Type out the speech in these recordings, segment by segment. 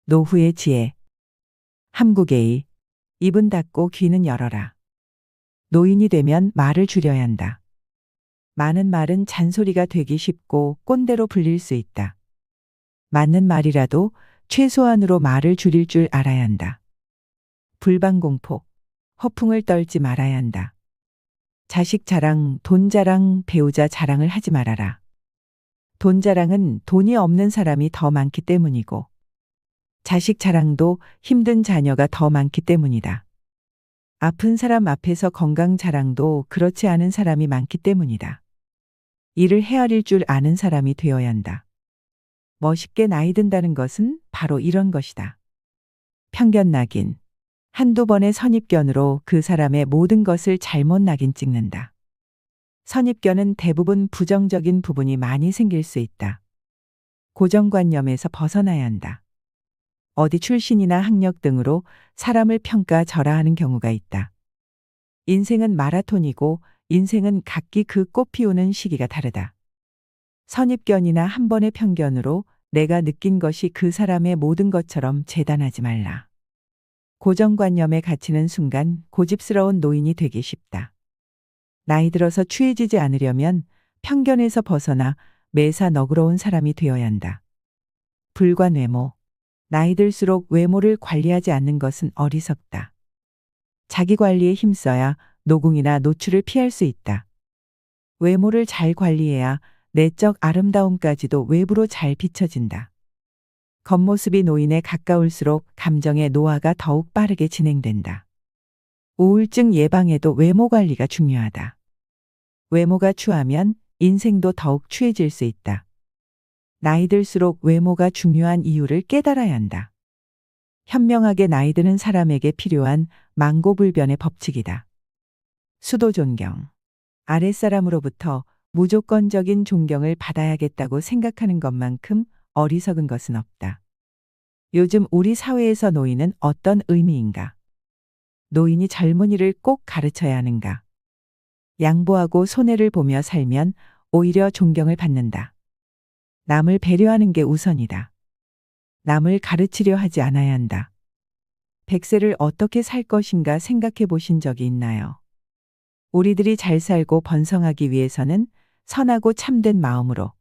노후의 지혜. 함국에이. 입은 닫고 귀는 열어라. 노인이 되면 말을 줄여야 한다. 많은 말은 잔소리가 되기 쉽고 꼰대로 불릴 수 있다. 맞는 말이라도 최소한으로 말을 줄일 줄 알아야 한다. 불방공포. 허풍을 떨지 말아야 한다. 자식 자랑, 돈 자랑, 배우자 자랑을 하지 말아라. 돈 자랑은 돈이 없는 사람이 더 많기 때문이고, 자식 자랑도 힘든 자녀가 더 많기 때문이다. 아픈 사람 앞에서 건강 자랑도 그렇지 않은 사람이 많기 때문이다. 이를 헤아릴 줄 아는 사람이 되어야 한다. 멋있게 나이 든다는 것은 바로 이런 것이다. 편견 낙인. 한두 번의 선입견으로 그 사람의 모든 것을 잘못 낙인 찍는다. 선입견은 대부분 부정적인 부분이 많이 생길 수 있다. 고정관념에서 벗어나야 한다. 어디 출신이나 학력 등으로 사람을 평가절하하는 경우가 있다. 인생은 마라톤이고 인생은 각기 그 꽃 피우는 시기가 다르다. 선입견이나 한 번의 편견으로 내가 느낀 것이 그 사람의 모든 것처럼 재단하지 말라. 고정관념에 갇히는 순간 고집스러운 노인이 되기 쉽다. 나이 들어서 취해지지 않으려면 편견에서 벗어나 매사 너그러운 사람이 되어야 한다. 불관외모. 나이 들수록 외모를 관리하지 않는 것은 어리석다. 자기 관리에 힘써야 노궁이나 노출을 피할 수 있다. 외모를 잘 관리해야 내적 아름다움까지도 외부로 잘 비춰진다. 겉모습이 노인에 가까울수록 감정의 노화가 더욱 빠르게 진행된다. 우울증 예방에도 외모 관리가 중요하다. 외모가 추하면 인생도 더욱 추해질 수 있다. 나이 들수록 외모가 중요한 이유를 깨달아야 한다. 현명하게 나이 드는 사람에게 필요한 만고불변의 법칙이다. 수도 존경. 아랫사람으로부터 무조건적인 존경을 받아야겠다고 생각하는 것만큼 어리석은 것은 없다. 요즘 우리 사회에서 노인은 어떤 의미인가? 노인이 젊은이를 꼭 가르쳐야 하는가? 양보하고 손해를 보며 살면 오히려 존경을 받는다. 남을 배려하는 게 우선이다. 남을 가르치려 하지 않아야 한다. 100세를 어떻게 살 것인가 생각해 보신 적이 있나요? 우리들이 잘 살고 번성하기 위해서는 선하고 참된 마음으로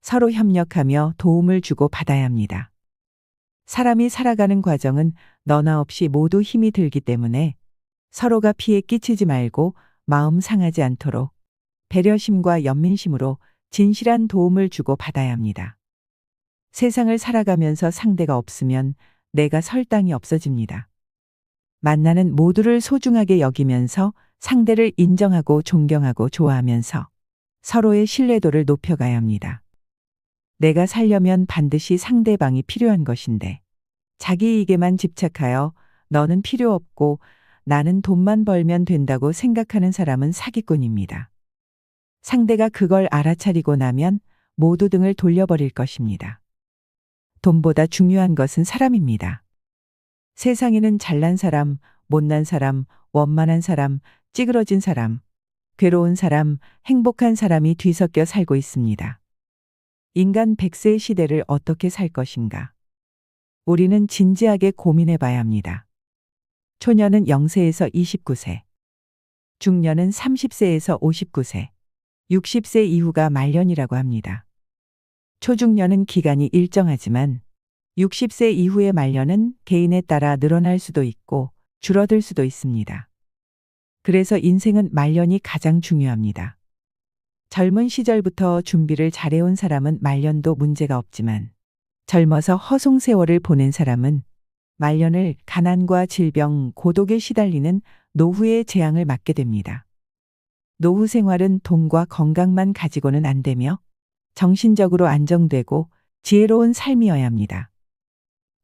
서로 협력하며 도움을 주고 받아야 합니다. 사람이 살아가는 과정은 너나 없이 모두 힘이 들기 때문에 서로가 피해 끼치지 말고 마음 상하지 않도록 배려심과 연민심으로 진실한 도움을 주고 받아야 합니다. 세상을 살아가면서 상대가 없으면 내가 설 땅이 없어집니다. 만나는 모두를 소중하게 여기면서 상대를 인정하고 존경하고 좋아하면서 서로의 신뢰도를 높여가야 합니다. 내가 살려면 반드시 상대방이 필요한 것인데 자기 이익에만 집착하여 너는 필요 없고 나는 돈만 벌면 된다고 생각하는 사람은 사기꾼입니다. 상대가 그걸 알아차리고 나면 모두 등을 돌려버릴 것입니다. 돈보다 중요한 것은 사람입니다. 세상에는 잘난 사람, 못난 사람, 원만한 사람, 찌그러진 사람, 괴로운 사람, 행복한 사람이 뒤섞여 살고 있습니다. 인간 100세의 시대를 어떻게 살 것인가? 우리는 진지하게 고민해 봐야 합니다. 초년은 0세에서 29세, 중년은 30세에서 59세, 60세 이후가 말년이라고 합니다. 초중년은 기간이 일정하지만 60세 이후의 말년은 개인에 따라 늘어날 수도 있고 줄어들 수도 있습니다. 그래서 인생은 말년이 가장 중요합니다. 젊은 시절부터 준비를 잘해온 사람은 말년도 문제가 없지만 젊어서 허송세월을 보낸 사람은 말년을 가난과 질병, 고독에 시달리는 노후의 재앙을 맞게 됩니다. 노후 생활은 돈과 건강만 가지고는 안 되며 정신적으로 안정되고 지혜로운 삶이어야 합니다.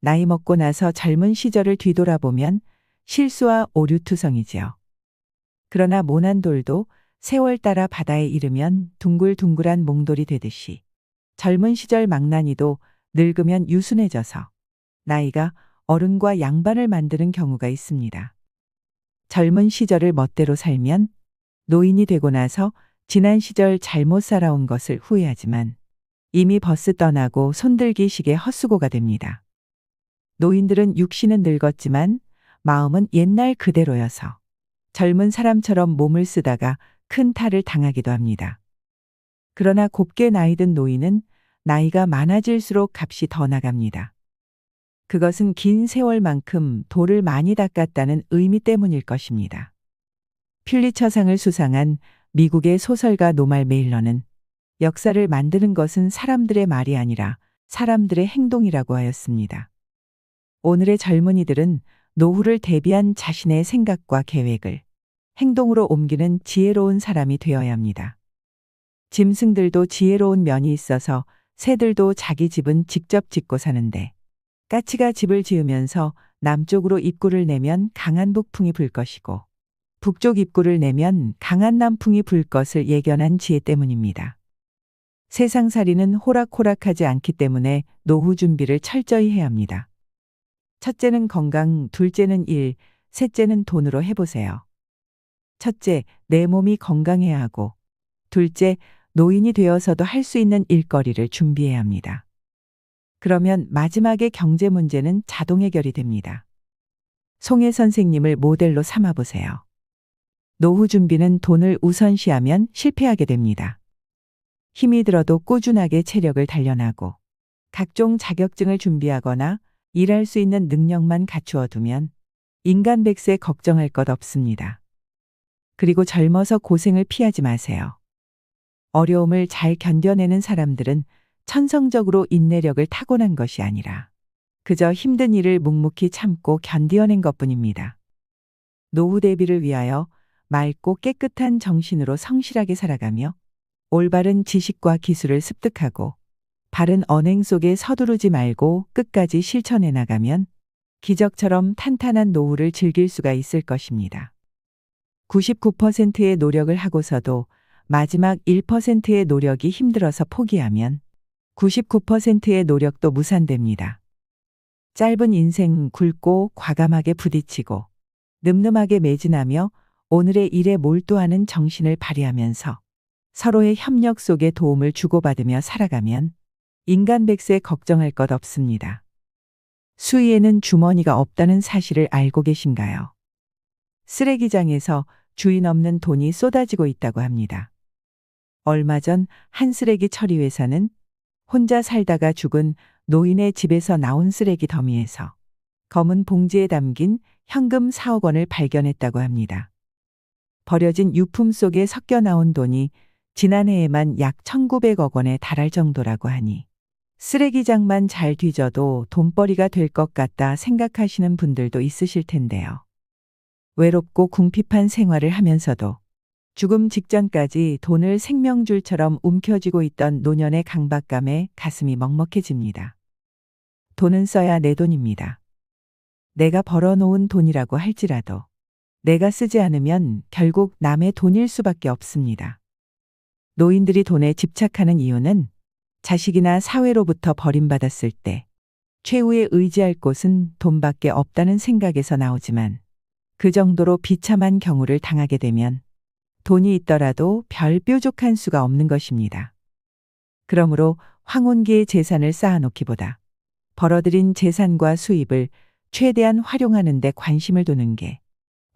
나이 먹고 나서 젊은 시절을 뒤돌아보면 실수와 오류투성이지요. 그러나 모난 돌도 세월 따라 바다에 이르면 둥글둥글한 몽돌이 되듯이 젊은 시절 망나니도 늙으면 유순해져서 나이가 어른과 양반을 만드는 경우가 있습니다. 젊은 시절을 멋대로 살면 노인이 되고 나서 지난 시절 잘못 살아온 것을 후회하지만 이미 버스 떠나고 손들기 시계 헛수고가 됩니다. 노인들은 육신은 늙었지만 마음은 옛날 그대로여서 젊은 사람처럼 몸을 쓰다가 큰 탈을 당하기도 합니다. 그러나 곱게 나이든 노인은 나이가 많아질수록 값이 더 나갑니다. 그것은 긴 세월만큼 돌을 많이 닦았다는 의미 때문일 것입니다. 퓰리처상을 수상한 미국의 소설가 노말 메일러는 역사를 만드는 것은 사람들의 말이 아니라 사람들의 행동이라고 하였습니다. 오늘의 젊은이들은 노후를 대비한 자신의 생각과 계획을 행동으로 옮기는 지혜로운 사람이 되어야 합니다. 짐승들도 지혜로운 면이 있어서 새들도 자기 집은 직접 짓고 사는데 까치가 집을 지으면서 남쪽으로 입구를 내면 강한 북풍이 불 것이고 북쪽 입구를 내면 강한 남풍이 불 것을 예견한 지혜 때문입니다. 세상살이는 호락호락하지 않기 때문에 노후 준비를 철저히 해야 합니다. 첫째는 건강, 둘째는 일, 셋째는 돈으로 해보세요. 첫째, 내 몸이 건강해야 하고, 둘째, 노인이 되어서도 할 수 있는 일거리를 준비해야 합니다. 그러면 마지막에 경제 문제는 자동 해결이 됩니다. 송혜 선생님을 모델로 삼아보세요. 노후 준비는 돈을 우선시하면 실패하게 됩니다. 힘이 들어도 꾸준하게 체력을 단련하고 각종 자격증을 준비하거나 일할 수 있는 능력만 갖추어 두면 인간 백세 걱정할 것 없습니다. 그리고 젊어서 고생을 피하지 마세요. 어려움을 잘 견뎌내는 사람들은 천성적으로 인내력을 타고난 것이 아니라 그저 힘든 일을 묵묵히 참고 견디어낸 것뿐입니다. 노후 대비를 위하여 맑고 깨끗한 정신으로 성실하게 살아가며 올바른 지식과 기술을 습득하고 바른 언행 속에 서두르지 말고 끝까지 실천해 나가면 기적처럼 탄탄한 노후를 즐길 수가 있을 것입니다. 99%의 노력을 하고서도 마지막 1%의 노력이 힘들어서 포기하면 99%의 노력도 무산됩니다. 짧은 인생 굵고 과감하게 부딪히고 늠름하게 매진하며 오늘의 일에 몰두하는 정신을 발휘하면서 서로의 협력 속에 도움을 주고받으며 살아가면 인간 백세 걱정할 것 없습니다. 수위에는 주머니가 없다는 사실을 알고 계신가요? 쓰레기장에서 주인 없는 돈이 쏟아지고 있다고 합니다. 얼마 전 한 쓰레기 처리 회사는 혼자 살다가 죽은 노인의 집에서 나온 쓰레기 더미에서 검은 봉지에 담긴 현금 4억 원을 발견했다고 합니다. 버려진 유품 속에 섞여 나온 돈이 지난해에만 약 1,900억 원에 달할 정도라고 하니 쓰레기장만 잘 뒤져도 돈벌이가 될 것 같다 생각하시는 분들도 있으실 텐데요. 외롭고 궁핍한 생활을 하면서도 죽음 직전까지 돈을 생명줄처럼 움켜쥐고 있던 노년의 강박감에 가슴이 먹먹해집니다. 돈은 써야 내 돈입니다. 내가 벌어놓은 돈이라고 할지라도 내가 쓰지 않으면 결국 남의 돈일 수밖에 없습니다. 노인들이 돈에 집착하는 이유는 자식이나 사회로부터 버림받았을 때 최후의 의지할 곳은 돈밖에 없다는 생각에서 나오지만 그 정도로 비참한 경우를 당하게 되면 돈이 있더라도 별 뾰족한 수가 없는 것입니다. 그러므로 황혼기의 재산을 쌓아놓기보다 벌어들인 재산과 수입을 최대한 활용하는 데 관심을 두는 게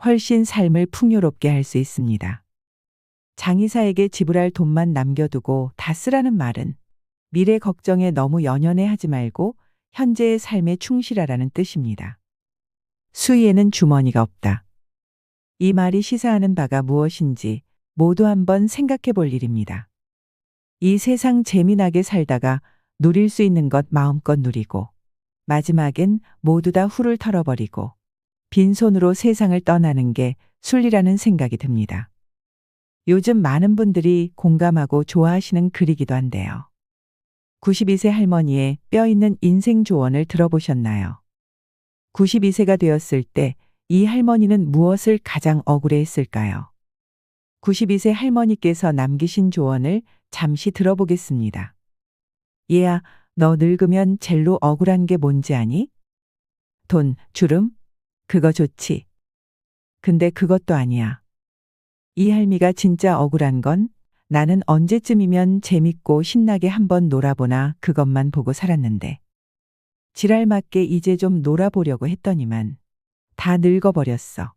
훨씬 삶을 풍요롭게 할 수 있습니다. 장의사에게 지불할 돈만 남겨두고 다 쓰라는 말은 미래 걱정에 너무 연연해 하지 말고 현재의 삶에 충실하라는 뜻입니다. 수위에는 주머니가 없다. 이 말이 시사하는 바가 무엇인지 모두 한번 생각해 볼 일입니다. 이 세상 재미나게 살다가 누릴 수 있는 것 마음껏 누리고 마지막엔 모두 다 훌을 털어버리고 빈손으로 세상을 떠나는 게 순리라는 생각이 듭니다. 요즘 많은 분들이 공감하고 좋아하시는 글이기도 한데요. 92세 할머니의 뼈 있는 인생 조언을 들어보셨나요? 92세가 되었을 때 이 할머니는 무엇을 가장 억울해했을까요? 92세 할머니께서 남기신 조언을 잠시 들어보겠습니다. 얘야, 너 늙으면 젤로 억울한 게 뭔지 아니? 돈, 주름? 그거 좋지. 근데 그것도 아니야. 이 할미가 진짜 억울한 건 나는 언제쯤이면 재밌고 신나게 한번 놀아보나 그것만 보고 살았는데 지랄 맞게 이제 좀 놀아보려고 했더니만 다 늙어버렸어.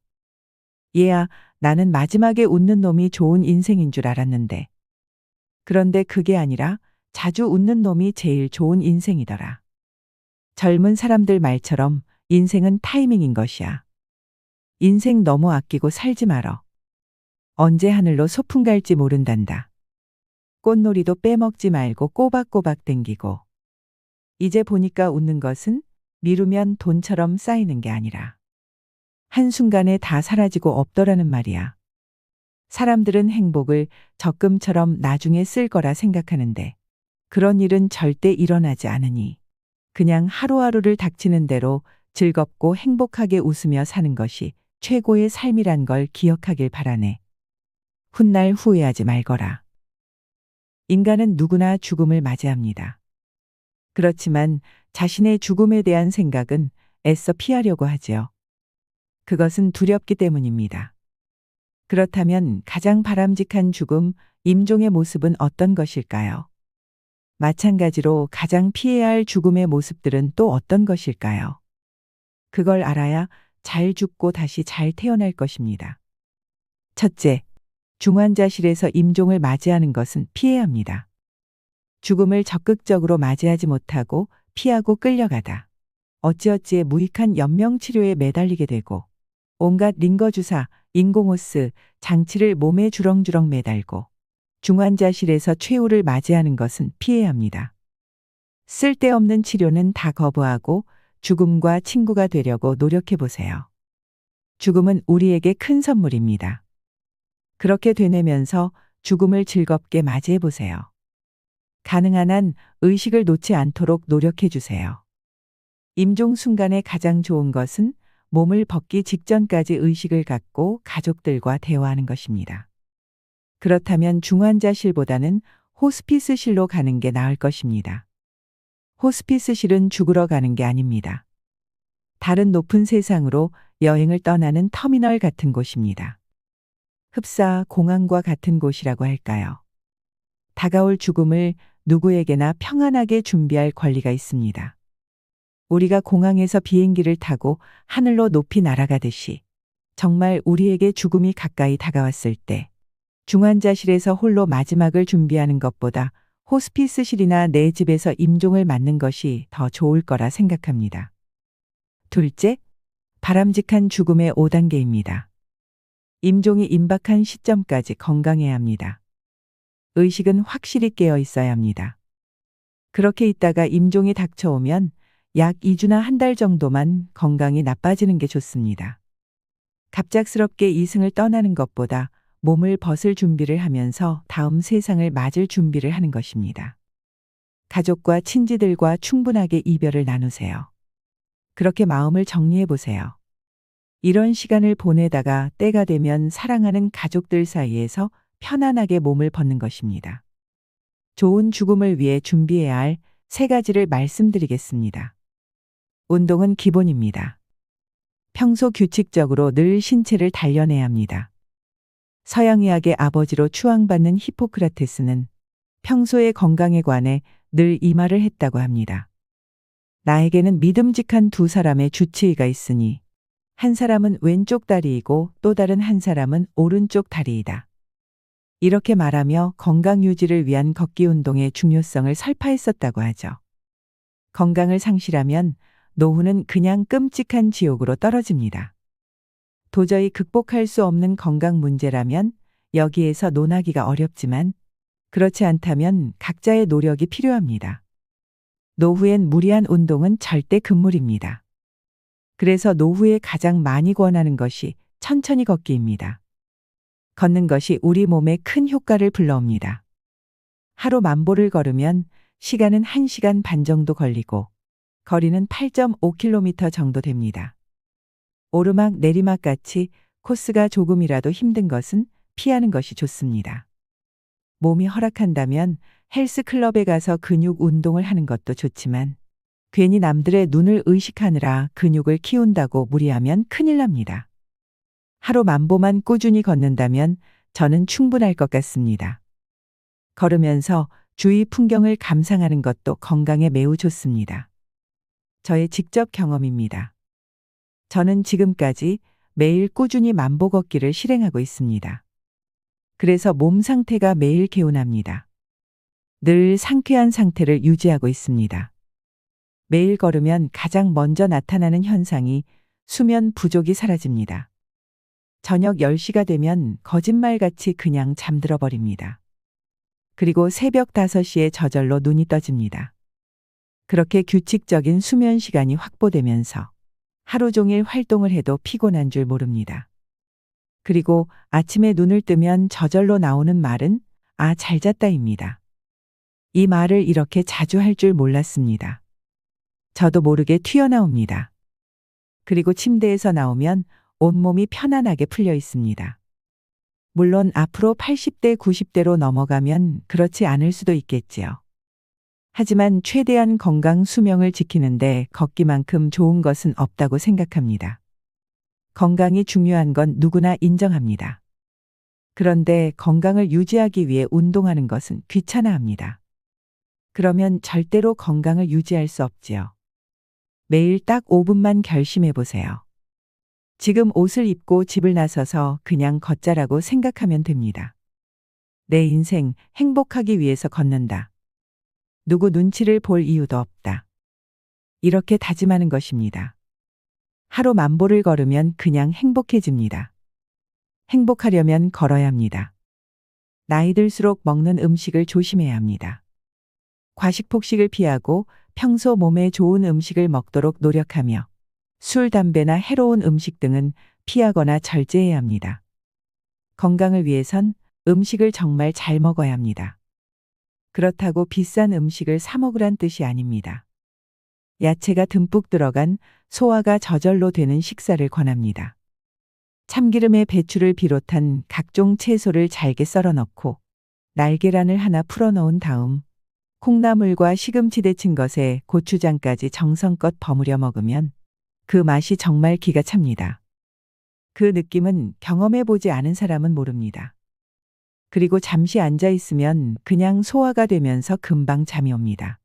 얘야, 나는 마지막에 웃는 놈이 좋은 인생인 줄 알았는데. 그런데 그게 아니라 자주 웃는 놈이 제일 좋은 인생이더라. 젊은 사람들 말처럼 인생은 타이밍인 것이야. 인생 너무 아끼고 살지 말어. 언제 하늘로 소풍 갈지 모른단다. 꽃놀이도 빼먹지 말고 꼬박꼬박 땡기고. 이제 보니까 웃는 것은 미루면 돈처럼 쌓이는 게 아니라 한순간에 다 사라지고 없더라는 말이야. 사람들은 행복을 적금처럼 나중에 쓸 거라 생각하는데 그런 일은 절대 일어나지 않으니 그냥 하루하루를 닥치는 대로 즐겁고 행복하게 웃으며 사는 것이 최고의 삶이란 걸 기억하길 바라네. 훗날 후회하지 말거라. 인간은 누구나 죽음을 맞이합니다. 그렇지만 자신의 죽음에 대한 생각은 애써 피하려고 하지요. 그것은 두렵기 때문입니다. 그렇다면 가장 바람직한 죽음, 임종의 모습은 어떤 것일까요? 마찬가지로 가장 피해야 할 죽음의 모습들은 또 어떤 것일까요? 그걸 알아야 잘 죽고 다시 잘 태어날 것입니다. 첫째, 중환자실에서 임종을 맞이하는 것은 피해야 합니다. 죽음을 적극적으로 맞이하지 못하고 피하고 끌려가다 어찌어찌의 무익한 연명치료에 매달리게 되고 온갖 링거주사, 인공호스, 장치를 몸에 주렁주렁 매달고 중환자실에서 최후를 맞이하는 것은 피해야 합니다. 쓸데없는 치료는 다 거부하고 죽음과 친구가 되려고 노력해 보세요. 죽음은 우리에게 큰 선물입니다. 그렇게 되뇌면서 죽음을 즐겁게 맞이해 보세요. 가능한 한 의식을 놓지 않도록 노력해 주세요. 임종 순간에 가장 좋은 것은 몸을 벗기 직전까지 의식을 갖고 가족들과 대화하는 것입니다. 그렇다면 중환자실보다는 호스피스실로 가는 게 나을 것입니다. 호스피스실은 죽으러 가는 게 아닙니다. 다른 높은 세상으로 여행을 떠나는 터미널 같은 곳입니다. 흡사 공항과 같은 곳이라고 할까요? 다가올 죽음을 누구에게나 평안하게 준비할 권리가 있습니다. 우리가 공항에서 비행기를 타고 하늘로 높이 날아가듯이 정말 우리에게 죽음이 가까이 다가왔을 때 중환자실에서 홀로 마지막을 준비하는 것보다 호스피스실이나 내 집에서 임종을 맞는 것이 더 좋을 거라 생각합니다. 둘째, 바람직한 죽음의 5단계입니다. 임종이 임박한 시점까지 건강해야 합니다. 의식은 확실히 깨어 있어야 합니다. 그렇게 있다가 임종이 닥쳐오면 약 2주나 한 달 정도만 건강이 나빠지는 게 좋습니다. 갑작스럽게 이승을 떠나는 것보다 몸을 벗을 준비를 하면서 다음 세상을 맞을 준비를 하는 것입니다. 가족과 친지들과 충분하게 이별을 나누세요. 그렇게 마음을 정리해 보세요. 이런 시간을 보내다가 때가 되면 사랑하는 가족들 사이에서 편안하게 몸을 벗는 것입니다. 좋은 죽음을 위해 준비해야 할 3가지를 말씀드리겠습니다. 운동은 기본입니다. 평소 규칙적으로 늘 신체를 단련해야 합니다. 서양의학의 아버지로 추앙받는 히포크라테스는 평소의 건강에 관해 늘 이 말을 했다고 합니다. 나에게는 믿음직한 2사람의 주치의가 있으니 한 사람은 왼쪽 다리이고 또 다른 한 사람은 오른쪽 다리이다. 이렇게 말하며 건강 유지를 위한 걷기 운동의 중요성을 설파했었다고 하죠. 건강을 상실하면 노후는 그냥 끔찍한 지옥으로 떨어집니다. 도저히 극복할 수 없는 건강 문제라면 여기에서 논하기가 어렵지만 그렇지 않다면 각자의 노력이 필요합니다. 노후엔 무리한 운동은 절대 금물입니다. 그래서 노후에 가장 많이 권하는 것이 천천히 걷기입니다. 걷는 것이 우리 몸에 큰 효과를 불러옵니다. 하루 만보를 걸으면 시간은 1시간 반 정도 걸리고 거리는 8.5km 정도 됩니다. 오르막 내리막 같이 코스가 조금이라도 힘든 것은 피하는 것이 좋습니다. 몸이 허락한다면 헬스클럽에 가서 근육 운동을 하는 것도 좋지만 괜히 남들의 눈을 의식하느라 근육을 키운다고 무리하면 큰일 납니다. 하루 만보만 꾸준히 걷는다면 저는 충분할 것 같습니다. 걸으면서 주위 풍경을 감상하는 것도 건강에 매우 좋습니다. 저의 직접 경험입니다. 저는 지금까지 매일 꾸준히 만보 걷기를 실행하고 있습니다. 그래서 몸 상태가 매일 개운합니다. 늘 상쾌한 상태를 유지하고 있습니다. 매일 걸으면 가장 먼저 나타나는 현상이 수면 부족이 사라집니다. 저녁 10시가 되면 거짓말같이 그냥 잠들어 버립니다. 그리고 새벽 5시에 저절로 눈이 떠집니다. 그렇게 규칙적인 수면 시간이 확보되면서 하루 종일 활동을 해도 피곤한 줄 모릅니다. 그리고 아침에 눈을 뜨면 저절로 나오는 말은 "아, 잘 잤다입니다." 이 말을 이렇게 자주 할 줄 몰랐습니다. 저도 모르게 튀어나옵니다. 그리고 침대에서 나오면 온몸이 편안하게 풀려 있습니다. 물론 앞으로 80대, 90대로 넘어가면 그렇지 않을 수도 있겠지요. 하지만 최대한 건강 수명을 지키는데 걷기만큼 좋은 것은 없다고 생각합니다. 건강이 중요한 건 누구나 인정합니다. 그런데 건강을 유지하기 위해 운동하는 것은 귀찮아합니다. 그러면 절대로 건강을 유지할 수 없지요. 매일 딱 5분만 결심해 보세요. 지금 옷을 입고 집을 나서서 그냥 걷자라고 생각하면 됩니다. 내 인생 행복하기 위해서 걷는다. 누구 눈치를 볼 이유도 없다. 이렇게 다짐하는 것입니다. 하루 만보를 걸으면 그냥 행복해집니다. 행복하려면 걸어야 합니다. 나이 들수록 먹는 음식을 조심해야 합니다. 과식 폭식을 피하고 평소 몸에 좋은 음식을 먹도록 노력하며 술, 담배나 해로운 음식 등은 피하거나 절제해야 합니다. 건강을 위해선 음식을 정말 잘 먹어야 합니다. 그렇다고 비싼 음식을 사 먹으란 뜻이 아닙니다. 야채가 듬뿍 들어간 소화가 저절로 되는 식사를 권합니다. 참기름에 배추를 비롯한 각종 채소를 잘게 썰어 넣고 날계란을 하나 풀어 넣은 다음 콩나물과 시금치 데친 것에 고추장까지 정성껏 버무려 먹으면 그 맛이 정말 기가 찹니다. 그 느낌은 경험해 보지 않은 사람은 모릅니다. 그리고 잠시 앉아 있으면 그냥 소화가 되면서 금방 잠이 옵니다.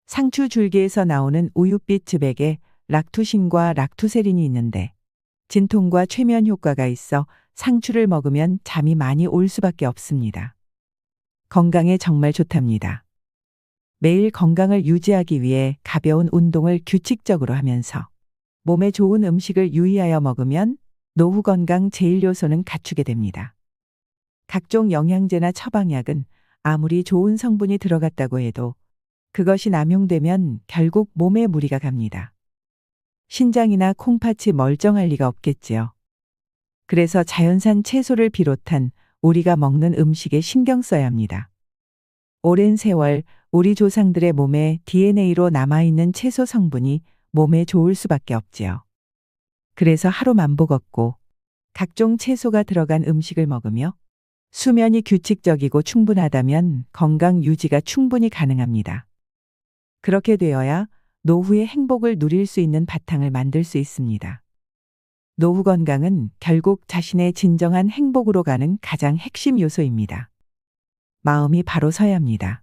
상추 줄기에서 나오는 우윳빛 즙액에 락투신과 락투세린이 있는데 진통과 최면 효과가 있어 상추를 먹으면 잠이 많이 올 수밖에 없습니다. 건강에 정말 좋답니다. 매일 건강을 유지하기 위해 가벼운 운동을 규칙적으로 하면서 몸에 좋은 음식을 유의하여 먹으면 노후 건강 제1요소는 갖추게 됩니다. 각종 영양제나 처방약은 아무리 좋은 성분이 들어갔다고 해도 그것이 남용되면 결국 몸에 무리가 갑니다. 신장이나 콩팥이 멀쩡할 리가 없겠지요. 그래서 자연산 채소를 비롯한 우리가 먹는 음식에 신경 써야 합니다. 오랜 세월 우리 조상들의 몸에 DNA로 남아있는 채소 성분이 몸에 좋을 수밖에 없지요. 그래서 하루 만보 걷고 각종 채소가 들어간 음식을 먹으며 수면이 규칙적이고 충분하다면 건강 유지가 충분히 가능합니다. 그렇게 되어야 노후의 행복을 누릴 수 있는 바탕을 만들 수 있습니다. 노후 건강은 결국 자신의 진정한 행복으로 가는 가장 핵심 요소입니다. 마음이 바로 서야 합니다.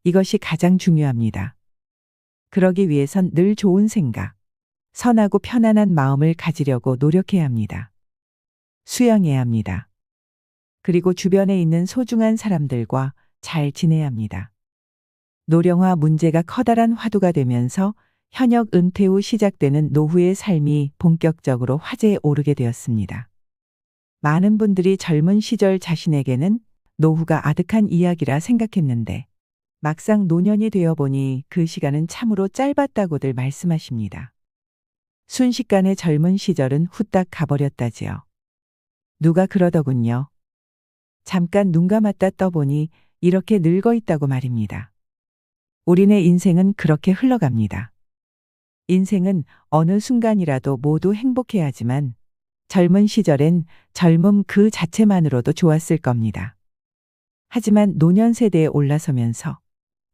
이것이 가장 중요합니다. 그러기 위해선 늘 좋은 생각, 선하고 편안한 마음을 가지려고 노력해야 합니다. 수양해야 합니다. 그리고 주변에 있는 소중한 사람들과 잘 지내야 합니다. 노령화 문제가 커다란 화두가 되면서 현역 은퇴 후 시작되는 노후의 삶이 본격적으로 화제에 오르게 되었습니다. 많은 분들이 젊은 시절 자신에게는 노후가 아득한 이야기라 생각했는데 막상 노년이 되어 보니 그 시간은 참으로 짧았다고들 말씀하십니다. 순식간에 젊은 시절은 후딱 가버렸다지요. 누가 그러더군요. 잠깐 눈 감았다 떠보니 이렇게 늙어 있다고 말입니다. 우리네 인생은 그렇게 흘러갑니다. 인생은 어느 순간이라도 모두 행복해야 하지만 젊은 시절엔 젊음 그 자체만으로도 좋았을 겁니다. 하지만 노년 세대에 올라서면서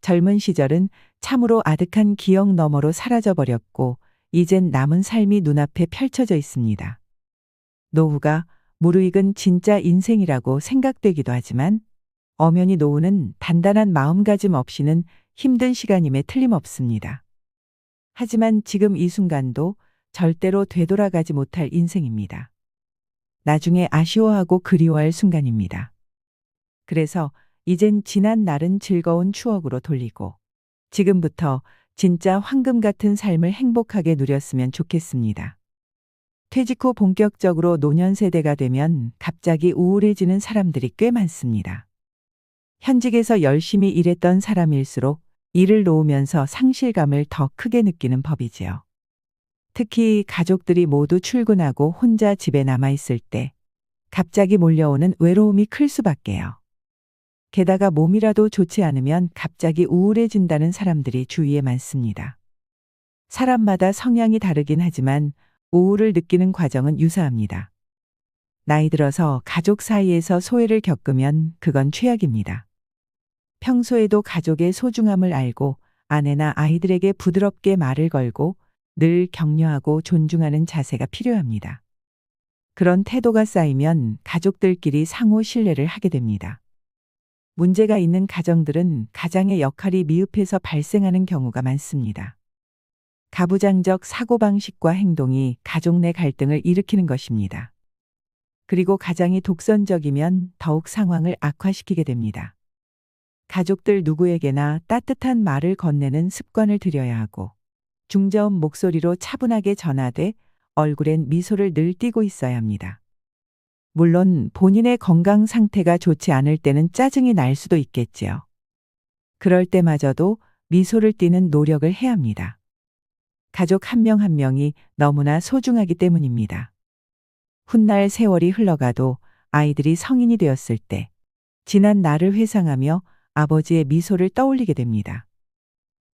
젊은 시절은 참으로 아득한 기억 너머로 사라져버렸고 이젠 남은 삶이 눈앞에 펼쳐져 있습니다. 노후가 무르익은 진짜 인생이라고 생각되기도 하지만 엄연히 노후는 단단한 마음가짐 없이는 힘든 시간임에 틀림없습니다. 하지만 지금 이 순간도 절대로 되돌아가지 못할 인생입니다. 나중에 아쉬워하고 그리워할 순간입니다. 그래서 이젠 지난 날은 즐거운 추억으로 돌리고 지금부터 진짜 황금 같은 삶을 행복하게 누렸으면 좋겠습니다. 퇴직 후 본격적으로 노년 세대가 되면 갑자기 우울해지는 사람들이 꽤 많습니다. 현직에서 열심히 일했던 사람일수록 일을 놓으면서 상실감을 더 크게 느끼는 법이지요. 특히 가족들이 모두 출근하고 혼자 집에 남아 있을 때 갑자기 몰려오는 외로움이 클 수밖에요. 게다가 몸이라도 좋지 않으면 갑자기 우울해진다는 사람들이 주위에 많습니다. 사람마다 성향이 다르긴 하지만 우울을 느끼는 과정은 유사합니다. 나이 들어서 가족 사이에서 소외를 겪으면 그건 최악입니다. 평소에도 가족의 소중함을 알고 아내나 아이들에게 부드럽게 말을 걸고 늘 격려하고 존중하는 자세가 필요합니다. 그런 태도가 쌓이면 가족들끼리 상호 신뢰를 하게 됩니다. 문제가 있는 가정들은 가장의 역할이 미흡해서 발생하는 경우가 많습니다. 가부장적 사고방식과 행동이 가족 내 갈등을 일으키는 것입니다. 그리고 가장이 독선적이면 더욱 상황을 악화시키게 됩니다. 가족들 누구에게나 따뜻한 말을 건네는 습관을 들여야 하고 중저음 목소리로 차분하게 전하되 얼굴엔 미소를 늘 띠고 있어야 합니다. 물론 본인의 건강 상태가 좋지 않을 때는 짜증이 날 수도 있겠지요. 그럴 때마저도 미소를 띠는 노력을 해야 합니다. 가족 한 명 한 명이 너무나 소중하기 때문입니다. 훗날 세월이 흘러가도 아이들이 성인이 되었을 때 지난 날을 회상하며 아버지의 미소를 떠올리게 됩니다.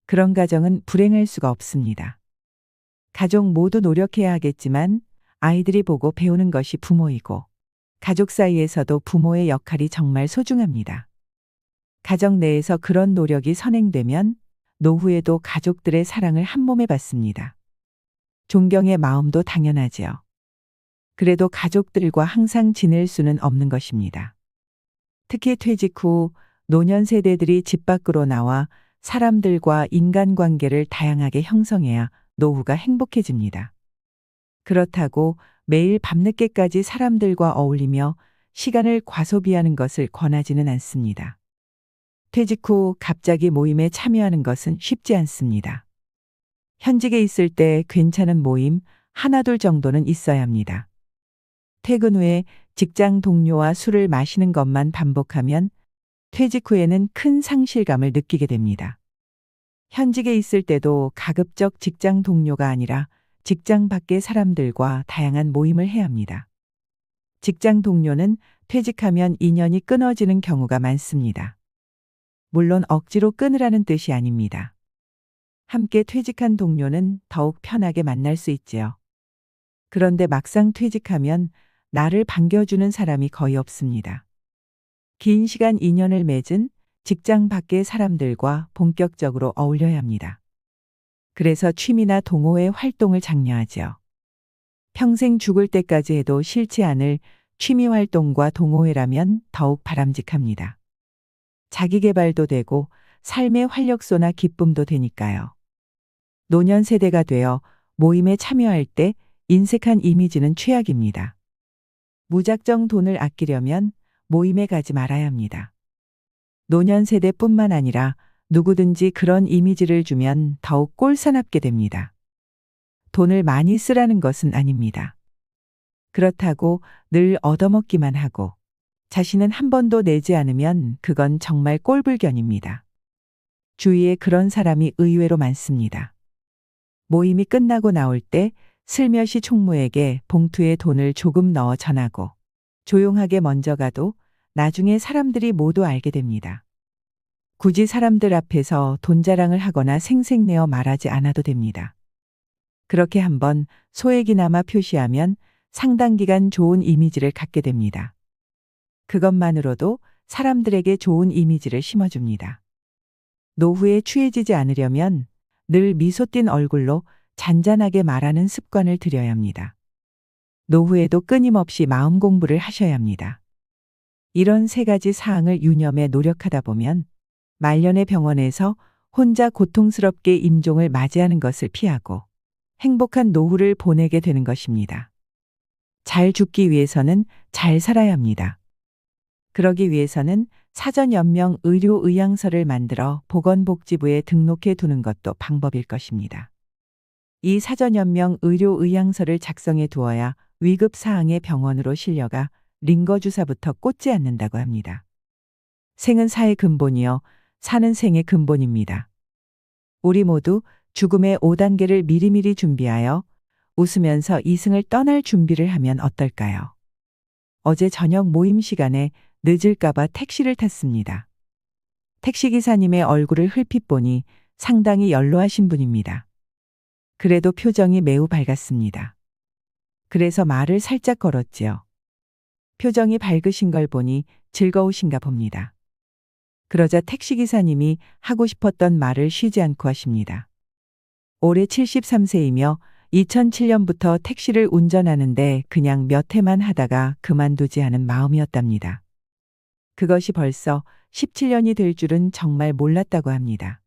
그런 가정은 불행할 수가 없습니다. 가족 모두 노력해야 하겠지만 아이들이 보고 배우는 것이 부모이고 가족 사이에서도 부모의 역할이 정말 소중합니다. 가정 내에서 그런 노력이 선행되면 노후에도 가족들의 사랑을 한 몸에 받습니다. 존경의 마음도 당연하지요. 그래도 가족들과 항상 지낼 수는 없는 것입니다. 특히 퇴직 후 노년 세대들이 집 밖으로 나와 사람들과 인간관계를 다양하게 형성해야 노후가 행복해집니다. 그렇다고 매일 밤늦게까지 사람들과 어울리며 시간을 과소비하는 것을 권하지는 않습니다. 퇴직 후 갑자기 모임에 참여하는 것은 쉽지 않습니다. 현직에 있을 때 괜찮은 모임 하나둘 정도는 있어야 합니다. 퇴근 후에 직장 동료와 술을 마시는 것만 반복하면 퇴직 후에는 큰 상실감을 느끼게 됩니다. 현직에 있을 때도 가급적 직장 동료가 아니라 직장 밖의 사람들과 다양한 모임을 해야 합니다. 직장 동료는 퇴직하면 인연이 끊어지는 경우가 많습니다. 물론 억지로 끊으라는 뜻이 아닙니다. 함께 퇴직한 동료는 더욱 편하게 만날 수 있지요. 그런데 막상 퇴직하면 나를 반겨주는 사람이 거의 없습니다. 긴 시간 인연을 맺은 직장 밖의 사람들과 본격적으로 어울려야 합니다. 그래서 취미나 동호회 활동을 장려하죠. 평생 죽을 때까지 해도 싫지 않을 취미 활동과 동호회라면 더욱 바람직합니다. 자기 개발도 되고 삶의 활력소나 기쁨도 되니까요. 노년 세대가 되어 모임에 참여할 때 인색한 이미지는 최악입니다. 무작정 돈을 아끼려면 모임에 가지 말아야 합니다. 노년 세대뿐만 아니라 누구든지 그런 이미지를 주면 더욱 꼴사납게 됩니다. 돈을 많이 쓰라는 것은 아닙니다. 그렇다고 늘 얻어먹기만 하고 자신은 한 번도 내지 않으면 그건 정말 꼴불견입니다. 주위에 그런 사람이 의외로 많습니다. 모임이 끝나고 나올 때 슬며시 총무에게 봉투에 돈을 조금 넣어 전하고 조용하게 먼저 가도 나중에 사람들이 모두 알게 됩니다. 굳이 사람들 앞에서 돈 자랑을 하거나 생색내어 말하지 않아도 됩니다. 그렇게 한번 소액이나마 표시하면 상당 기간 좋은 이미지를 갖게 됩니다. 그것만으로도 사람들에게 좋은 이미지를 심어줍니다. 노후에 취해지지 않으려면 늘 미소 띤 얼굴로 잔잔하게 말하는 습관을 들여야 합니다. 노후에도 끊임없이 마음 공부를 하셔야 합니다. 이런 세 가지 사항을 유념해 노력하다 보면 말년의 병원에서 혼자 고통스럽게 임종을 맞이하는 것을 피하고 행복한 노후를 보내게 되는 것입니다. 잘 죽기 위해서는 잘 살아야 합니다. 그러기 위해서는 사전연명 의료의향서를 만들어 보건복지부에 등록해 두는 것도 방법일 것입니다. 이 사전연명 의료의향서를 작성해 두어야 위급사항의 병원으로 실려가 링거주사부터 꽂지 않는다고 합니다. 생은 사의 근본이요, 사는 생의 근본입니다. 우리 모두 죽음의 5단계를 미리미리 준비하여 웃으면서 이승을 떠날 준비를 하면 어떨까요? 어제 저녁 모임 시간에 늦을까봐 택시를 탔습니다. 택시기사님의 얼굴을 흘핏 보니 상당히 연로하신 분입니다. 그래도 표정이 매우 밝았습니다. 그래서 말을 살짝 걸었지요. 표정이 밝으신 걸 보니 즐거우신가 봅니다. 그러자 택시기사님이 하고 싶었던 말을 쉬지 않고 하십니다. 올해 73세이며 2007년부터 택시를 운전하는데 그냥 몇 해만 하다가 그만두지 않은 마음이었답니다. 그것이 벌써 17년이 될 줄은 정말 몰랐다고 합니다.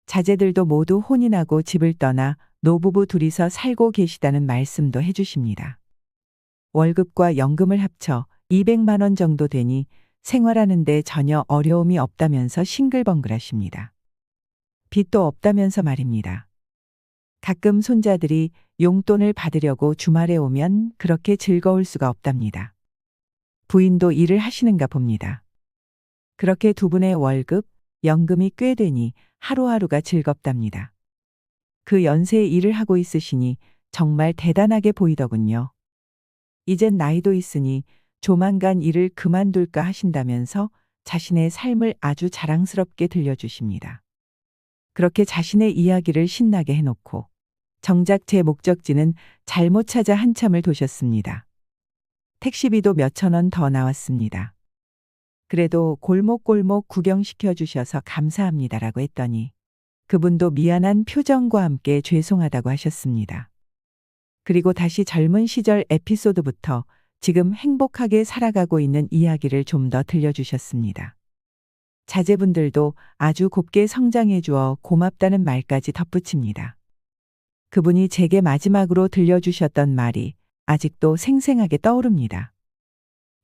자제들도 모두 혼이 나고 집을 떠나 노부부 둘이서 살고 계시다는 말씀도 해주십니다. 월급과 연금을 합쳐 200만 원 정도 되니 생활하는데 전혀 어려움이 없다면서 싱글벙글하십니다. 빚도 없다면서 말입니다. 가끔 손자들이 용돈을 받으려고 주말에 오면 그렇게 즐거울 수가 없답니다. 부인도 일을 하시는가 봅니다. 그렇게 두 분의 월급, 연금이 꽤 되니 하루하루가 즐겁답니다. 그 연세에 일을 하고 있으시니 정말 대단하게 보이더군요. 이젠 나이도 있으니 조만간 일을 그만둘까 하신다면서 자신의 삶을 아주 자랑스럽게 들려주십니다. 그렇게 자신의 이야기를 신나게 해놓고 정작 제 목적지는 잘못 찾아 한참을 도셨습니다. 택시비도 몇천 원 더 나왔습니다. 그래도 골목골목 구경시켜 주셔서 감사합니다라고 했더니 그분도 미안한 표정과 함께 죄송하다고 하셨습니다. 그리고 다시 젊은 시절 에피소드부터 지금 행복하게 살아가고 있는 이야기를 좀 더 들려주셨습니다. 자제분들도 아주 곱게 성장해 주어 고맙다는 말까지 덧붙입니다. 그분이 제게 마지막으로 들려주셨던 말이 아직도 생생하게 떠오릅니다.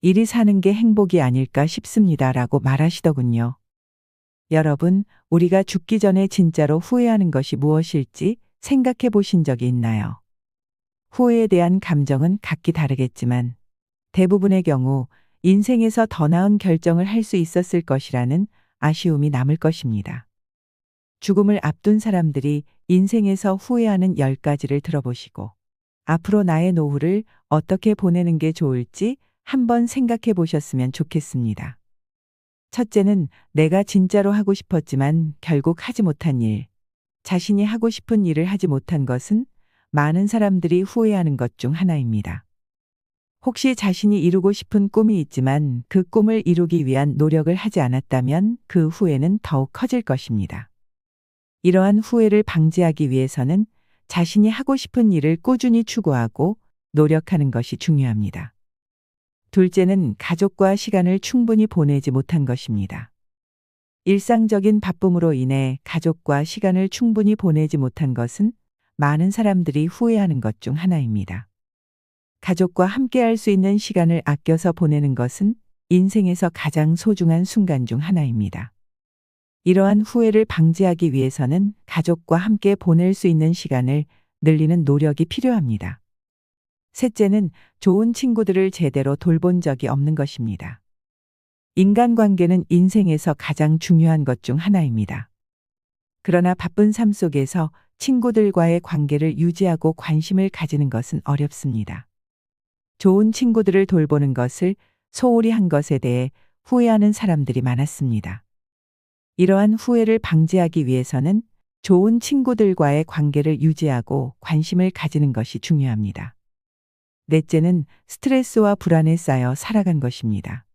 일이 사는 게 행복이 아닐까 싶습니다라고 말하시더군요. 여러분, 우리가 죽기 전에 진짜로 후회하는 것이 무엇일지 생각해 보신 적이 있나요? 후회에 대한 감정은 각기 다르겠지만 대부분의 경우 인생에서 더 나은 결정을 할 수 있었을 것이라는 아쉬움이 남을 것입니다. 죽음을 앞둔 사람들이 인생에서 후회하는 10가지를 들어보시고 앞으로 나의 노후를 어떻게 보내는 게 좋을지 한번 생각해 보셨으면 좋겠습니다. 첫째는 내가 진짜로 하고 싶었지만 결국 하지 못한 일. 자신이 하고 싶은 일을 하지 못한 것은 많은 사람들이 후회하는 것 중 하나입니다. 혹시 자신이 이루고 싶은 꿈이 있지만 그 꿈을 이루기 위한 노력을 하지 않았다면 그 후회는 더욱 커질 것입니다. 이러한 후회를 방지하기 위해서는 자신이 하고 싶은 일을 꾸준히 추구하고 노력하는 것이 중요합니다. 둘째는 가족과 시간을 충분히 보내지 못한 것입니다. 일상적인 바쁨으로 인해 가족과 시간을 충분히 보내지 못한 것은 많은 사람들이 후회하는 것 중 하나입니다. 가족과 함께 할 수 있는 시간을 아껴서 보내는 것은 인생에서 가장 소중한 순간 중 하나입니다. 이러한 후회를 방지하기 위해서는 가족과 함께 보낼 수 있는 시간을 늘리는 노력이 필요합니다. 셋째는 좋은 친구들을 제대로 돌본 적이 없는 것입니다. 인간관계는 인생에서 가장 중요한 것 중 하나입니다. 그러나 바쁜 삶 속에서 친구들과의 관계를 유지하고 관심을 가지는 것은 어렵습니다. 좋은 친구들을 돌보는 것을 소홀히 한 것에 대해 후회하는 사람들이 많았습니다. 이러한 후회를 방지하기 위해서는 좋은 친구들과의 관계를 유지하고 관심을 가지는 것이 중요합니다. 넷째는 스트레스와 불안에 쌓여 살아간 것입니다.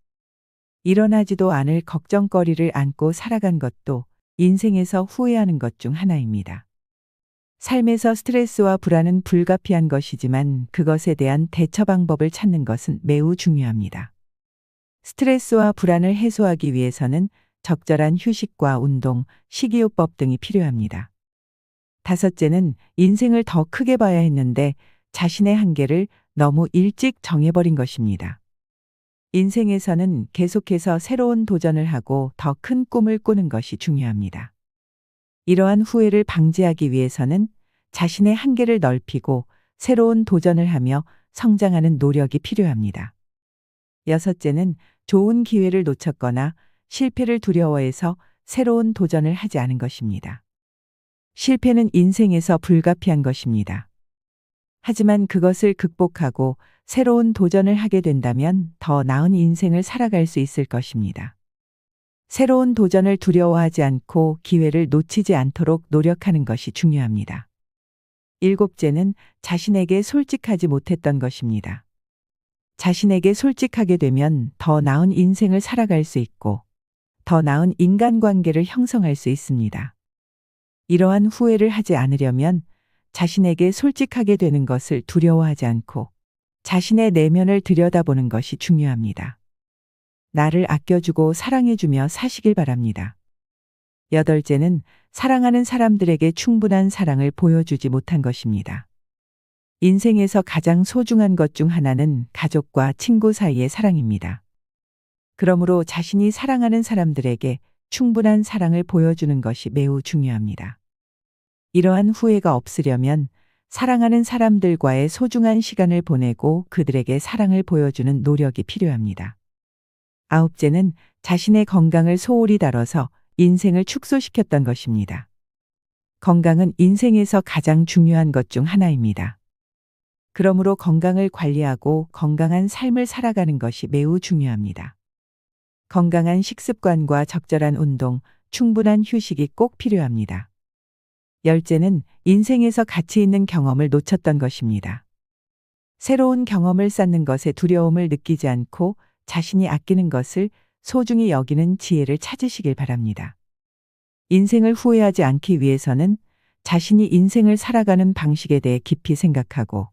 일어나지도 않을 걱정거리를 안고 살아간 것도 인생에서 후회하는 것 중 하나입니다. 삶에서 스트레스와 불안은 불가피한 것이지만 그것에 대한 대처 방법을 찾는 것은 매우 중요합니다. 스트레스와 불안을 해소하기 위해서는 적절한 휴식과 운동, 식이요법 등이 필요합니다. 다섯째는 인생을 더 크게 봐야 했는데 자신의 한계를 너무 일찍 정해버린 것입니다. 인생에서는 계속해서 새로운 도전을 하고 더 큰 꿈을 꾸는 것이 중요합니다. 이러한 후회를 방지하기 위해서는 자신의 한계를 넓히고 새로운 도전을 하며 성장하는 노력이 필요합니다. 여섯째는 좋은 기회를 놓쳤거나 실패를 두려워해서 새로운 도전을 하지 않은 것입니다. 실패는 인생에서 불가피한 것입니다. 하지만 그것을 극복하고 새로운 도전을 하게 된다면 더 나은 인생을 살아갈 수 있을 것입니다. 새로운 도전을 두려워하지 않고 기회를 놓치지 않도록 노력하는 것이 중요합니다. 일곱째는 자신에게 솔직하지 못했던 것입니다. 자신에게 솔직하게 되면 더 나은 인생을 살아갈 수 있고 더 나은 인간관계를 형성할 수 있습니다. 이러한 후회를 하지 않으려면 자신에게 솔직하게 되는 것을 두려워하지 않고 자신의 내면을 들여다보는 것이 중요합니다. 나를 아껴주고 사랑해주며 사시길 바랍니다. 여덟째는 사랑하는 사람들에게 충분한 사랑을 보여주지 못한 것입니다. 인생에서 가장 소중한 것 중 하나는 가족과 친구 사이의 사랑입니다. 그러므로 자신이 사랑하는 사람들에게 충분한 사랑을 보여주는 것이 매우 중요합니다. 이러한 후회가 없으려면 사랑하는 사람들과의 소중한 시간을 보내고 그들에게 사랑을 보여주는 노력이 필요합니다. 아홉째는 자신의 건강을 소홀히 다뤄서 인생을 축소시켰던 것입니다. 건강은 인생에서 가장 중요한 것 중 하나입니다. 그러므로 건강을 관리하고 건강한 삶을 살아가는 것이 매우 중요합니다. 건강한 식습관과 적절한 운동, 충분한 휴식이 꼭 필요합니다. 열째는 인생에서 가치 있는 경험을 놓쳤던 것입니다. 새로운 경험을 쌓는 것에 두려움을 느끼지 않고 자신이 아끼는 것을 소중히 여기는 지혜를 찾으시길 바랍니다. 인생을 후회하지 않기 위해서는 자신이 인생을 살아가는 방식에 대해 깊이 생각하고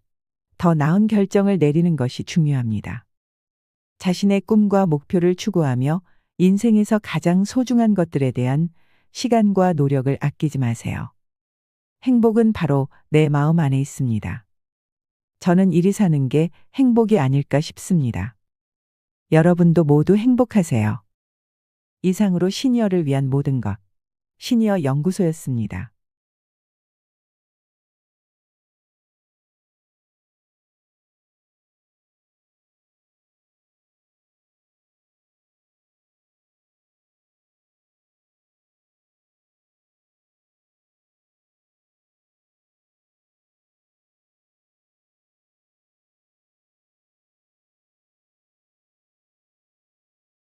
더 나은 결정을 내리는 것이 중요합니다. 자신의 꿈과 목표를 추구하며 인생에서 가장 소중한 것들에 대한 시간과 노력을 아끼지 마세요. 행복은 바로 내 마음 안에 있습니다. 저는 이리 사는 게 행복이 아닐까 싶습니다. 여러분도 모두 행복하세요. 이상으로 시니어를 위한 모든 것, 시니어 연구소였습니다.